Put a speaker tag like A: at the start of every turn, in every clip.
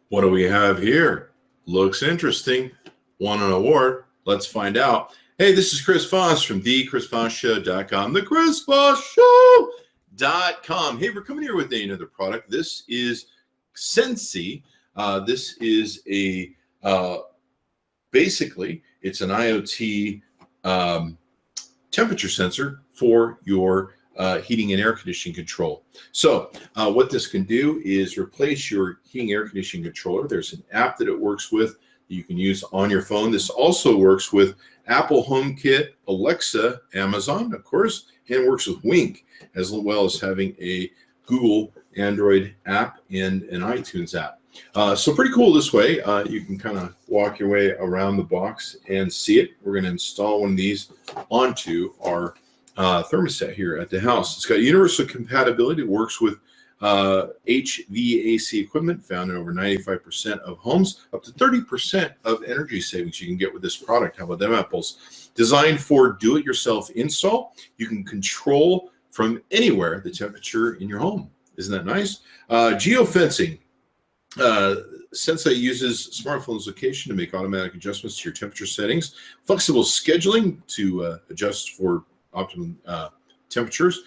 A: What do we have here? Looks interesting. Won an award. Let's find out. Hey, this is Chris Voss from thechrisvossshow.com, thechrisvossshow.com. Hey, we're coming here with another product. This is Sensi. This is a, basically, it's an IoT temperature sensor for your heating and air conditioning control. So what this can do is replace your heating air conditioning controller. There's an app that it works with that you can use on your phone. This also works with Apple HomeKit, Alexa, Amazon, of course, and works with Wink, as well as having a Google Android app and an iTunes app. So pretty cool this way. You can kind of walk your way around the box and see it. We're going to install one of these onto our thermostat here at the house. It's got universal compatibility. It works with HVAC equipment found in over 95% of homes, up to 30% of energy savings you can get with this product. How about them apples? Designed for do-it-yourself install. You can control from anywhere the temperature in your home. Isn't that nice? Geofencing. Sensi uses smartphone's location to make automatic adjustments to your temperature settings. Flexible scheduling to adjust for optimum temperatures.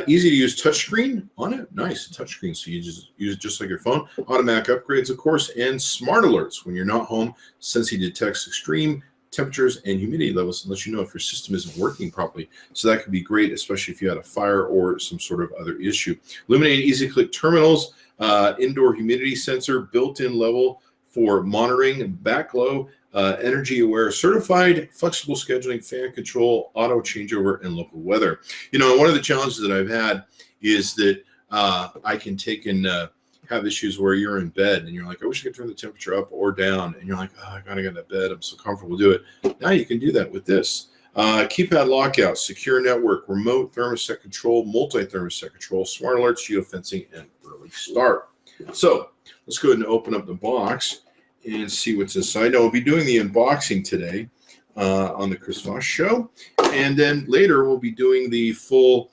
A: Easy to use touchscreen on it. Nice touchscreen, so you just use it just like your phone. Automatic upgrades, of course, and smart alerts when you're not home. Sensi detects extreme temperatures and humidity levels and lets you know if your system isn't working properly. So that could be great, especially if you had a fire or some sort of other issue. Illuminated easy-click terminals. Indoor humidity sensor, built-in level for monitoring, backglow, energy-aware, certified, flexible scheduling, fan control, auto changeover, and local weather. You know, one of the challenges that I've had is that I can take and have issues where you're in bed and you're like, I wish I could turn the temperature up or down, and you're like, oh, I gotta get out of bed. I'm so comfortable to do it. Now you can do that with this. Keypad lockout, secure network, remote thermostat control, multi-thermostat control, smart alerts, geofencing, and early start. So let's go ahead and open up the box and see what's inside. Now, we'll be doing the unboxing today on the Chris Voss Show, and then later we'll be doing the full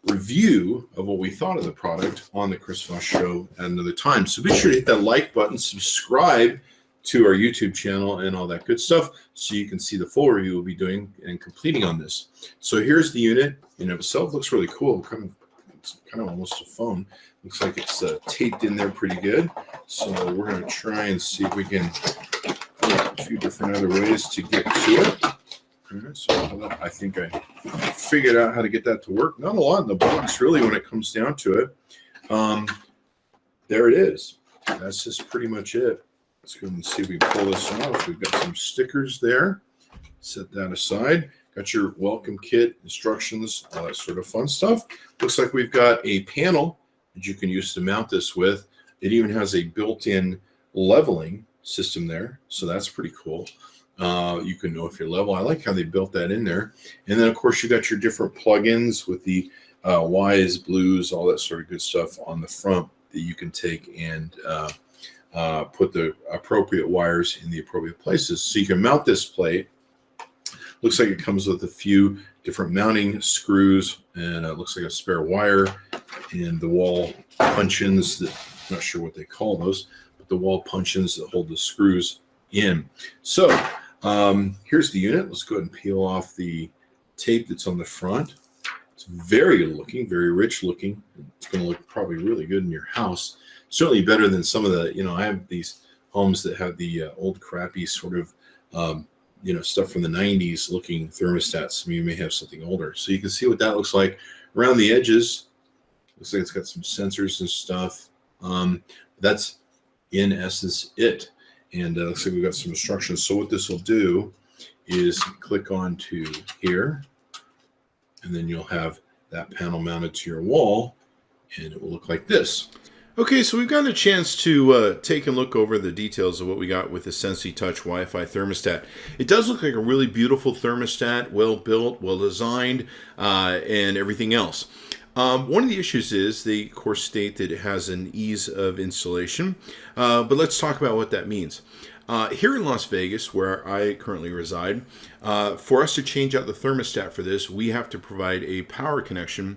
A: review of what we thought of the product on the Chris Voss Show at another time. So be sure to hit that like button, subscribe to our YouTube channel, and all that good stuff, so you can see the full review we'll be doing and completing on this. So here's the unit in itself. Looks really cool. It's kind of almost a phone. Looks like it's taped in there pretty good. So we're going to try and see if we can a few different other ways to get to it. All right, so I think I figured out how to get that to work. Not a lot in the box, really, when it comes down to it. There it is. That's just pretty much it. Let's go and see if we pull this off. We've got some stickers there. Set that aside. Got your welcome kit, instructions, all that sort of fun stuff. Looks like we've got a panel that you can use to mount this with. It even has a built-in leveling system there, so that's pretty cool. You can know if you're level. I like how they built that in there. And then, of course, you got your different plugins with the Ys, blues, all that sort of good stuff on the front that you can take and put the appropriate wires in the appropriate places. So you can mount this plate. Looks like it comes with a few different mounting screws, and it looks like a spare wire and the wall punch-ins that, I'm not sure what they call those, but the wall punch-ins that hold the screws in. So here's the unit. Let's go ahead and peel off the tape that's on the front. It's very good looking, very rich looking. It's going to look probably really good in your house. Certainly better than some of the, I have these homes that have the old crappy sort of, stuff from the 90s looking thermostats. Some of you may have something older. So you can see what that looks like around the edges. Looks like it's got some sensors and stuff. That's in essence it. And looks like we've got some instructions. So what this will do is click on to here, and then you'll have that panel mounted to your wall, and it will look like this. Okay, so we've gotten a chance to take a look over the details of what we got with the Sensi Touch Wi-Fi thermostat. It does look like a really beautiful thermostat, well built, well designed, and everything else. One of the issues is they, of course, state that it has an ease of installation, but let's talk about what that means. Here in Las Vegas, where I currently reside, for us to change out the thermostat for this, we have to provide a power connection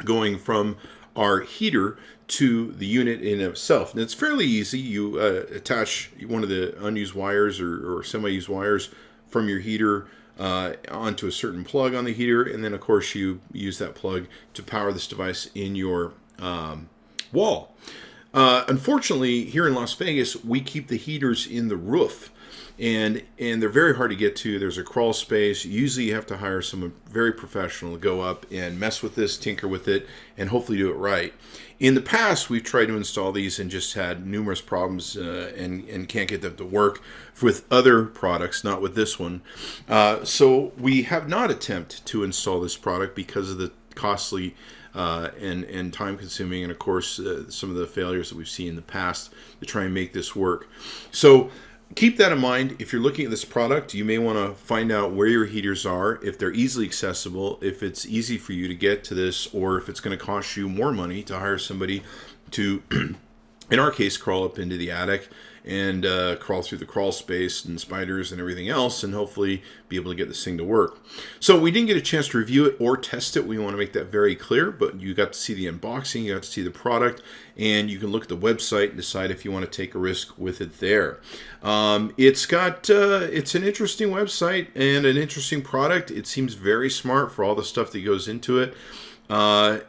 A: going from our heater to the unit in itself. And it's fairly easy. You attach one of the unused wires or semi-used wires from your heater onto a certain plug on the heater, and then of course you use that plug to power this device in your wall. Unfortunately, here in Las Vegas, we keep the heaters in the roof, and they're very hard to get to. There's a crawl space. Usually you have to hire someone very professional to go up and mess with this, tinker with it, and hopefully do it right. In the past, we've tried to install these and just had numerous problems and can't get them to work with other products, not with this one. So we have not attempted to install this product because of the costly and time-consuming, and of course some of the failures that we've seen in the past to try and make this work. So keep that in mind. If you're looking at this product, you may want to find out where your heaters are, if they're easily accessible, if it's easy for you to get to this, or if it's going to cost you more money to hire somebody to, in our case, crawl up into the attic and crawl through the crawl space and spiders and everything else, and hopefully be able to get this thing to work. So we didn't get a chance to review it or test it. We want to make that very clear, but you got to see the unboxing, you got to see the product, and you can look at the website and decide if you want to take a risk with it there. It's an interesting website and an interesting product. It seems very smart for all the stuff that goes into it.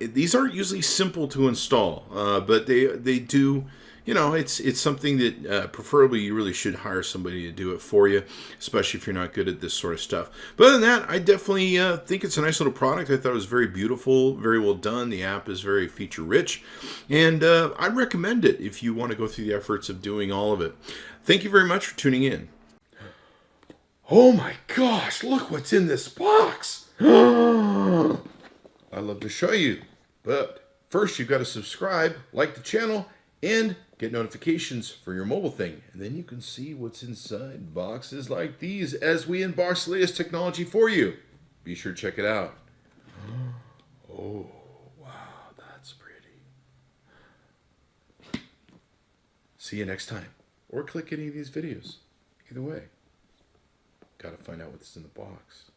A: These aren't usually simple to install, but they do. You know, it's something that preferably you really should hire somebody to do it for you, especially if you're not good at this sort of stuff. But other than that, I definitely think it's a nice little product. I thought it was very beautiful, very well done. The app is very feature rich, and I recommend it if you want to go through the efforts of doing all of it. Thank you very much for tuning in. Oh my gosh, look what's in this box. I'd love to show you, but first you've got to subscribe, like the channel, and get notifications for your mobile thing. And then you can see what's inside boxes like these as we unbox the latest technology for you. Be sure to check it out. Oh, wow, that's pretty. See you next time. Or click any of these videos. Either way, gotta find out what's in the box.